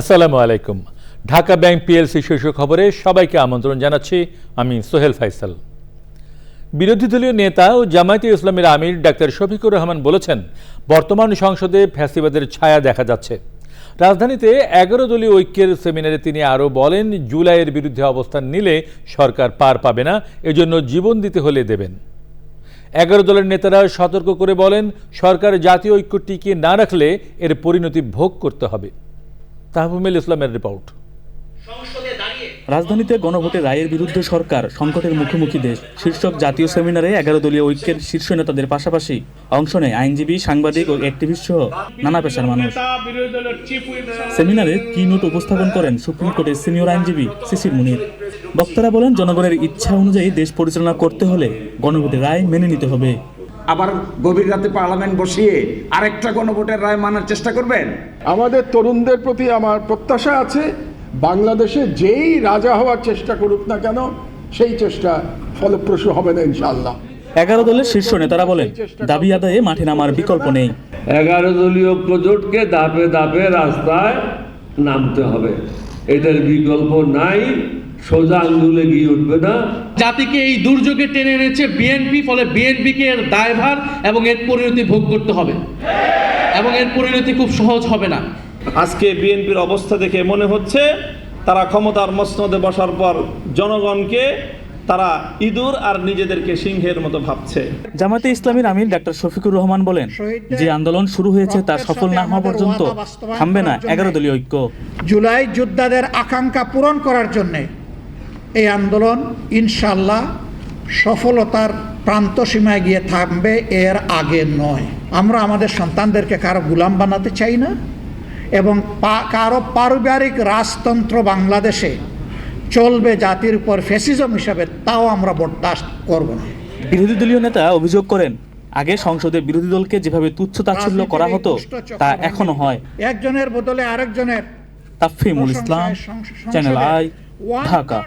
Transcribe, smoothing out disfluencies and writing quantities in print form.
আসসালামু আলাইকুম। Dhaka bank PLC শীর্ষ খবরে সবাইকে আমন্ত্রণ জানাচ্ছি। আমি সোহেল ফাইসাল। বিরোধী দলীয় নেতা ও জামায়াতে ইসলামের আমির ডাক্তার শফিকুর রহমান বলেছেন, বর্তমান সংসদে ফ্যাসিবাদের ছায়া দেখা যাচ্ছে। রাজধানীতে 11 দলীয় ঐক্যের সেমিনারে তিনি আরও বলেন, জুলাইয়ের বিরুদ্ধে অবস্থান নিলে সরকার পার পাবে না, এজন্য জীবন দিতে হলে দেবেন। 11 দলের নেতারা সতর্ক করে বলেন, সরকার জাতীয় ঐক্য টিকিয়ে না রাখলে এর পরিণতি ভোগ করতে হবে। তাহফুমুল ইসলামের রিপোর্ট। রাজধানীতে গণভোটের রায়ের বিরুদ্ধে সরকার সংকটের মুখোমুখি দেশ শীর্ষক জাতীয় সেমিনারে 11 দলীয় ঐক্যের শীর্ষ নেতাদের পাশাপাশি অংশ নেয় আইনজীবী, সাংবাদিক ও অ্যাক্টিভিস্ট সহ নানা পেশার মানুষ। সেমিনারে কি নোট উপস্থাপন করেন সুপ্রিম কোর্টের সিনিয়র আইনজীবী শিশির মুনির। বক্তারা বলেন, জনগণের ইচ্ছা অনুযায়ী দেশ পরিচালনা করতে হলে গণভোটের রায় মেনে নিতে হবে। আবার গভীর রাতে পার্লামেন্ট বসিয়ে আরেকটা গণভোটের রায় মানার চেষ্টা করবেন? আমাদের তরুণদের প্রতি আমার প্রত্যাশা আছে, বাংলাদেশে যেই রাজা হওয়ার চেষ্টা করুক না কেন সেই চেষ্টা ফলপ্রসূ হবে না ইনশাআল্লাহ। 11 দলের শীর্ষ নেতারা বলেন, দাবি আদায়ে মাঠে নামার বিকল্প নেই। 11 দলীয় প্রজোটকে ধাপে ধাপে রাস্তায় নামতে হবে, এটার বিকল্প নাই। সোজা আঙ্গুলে গিয়ে উঠবে না। জাতিকে এই দুর্যোগে টেনে এনেছে বিএনপি, ফলে বিএনপিকে এর দায়ভার এবং এর পরিণতি ভোগ করতে হবে, এবং এর পরিণতি খুব সহজ হবে না। আজকে বিএনপির অবস্থা দেখে মনে হচ্ছে তারা ক্ষমতার মসনদে বসার পর জনগণকে তারা ইঁদুর আর নিজেদেরকে সিংহের মতো ভাবছে। জামায়াতে ইসলামীর আমির ডাক্তার শফিকুর রহমান বলেন, যে আন্দোলন শুরু হয়েছে তা সফল না হওয়া পর্যন্ত থামবে না 11 দলীয় ঐক্য। জুলাই যোদ্ধাদের আকাঙ্ক্ষা পূরণ করার জন্য এই আন্দোলন ইনশাআল্লাহ সফলতার প্রান্ত সীমায় গিয়ে থামবে, এর আগে নয়। আমরা আমাদের সন্তানদেরকে কারো গোলাম বানাতে চাই না, এবং কারো পারিবারিক রাজতন্ত্র বাংলাদেশে চলবে জাতির উপর ফ্যাসিজম হিসাবে, তাও আমরা বরদাস্ত করব না। বিরোধী দলীয় নেতা অভিযোগ করেন, আগে সংসদে বিরোধী দলকে যেভাবে তুচ্ছ তাচ্ছিল্য করা হতো তা এখনো হয়। একজনের বদলে আরেকজনের। তাফহিমুল ইসলাম, চ্যানেল আই, ঢাকা।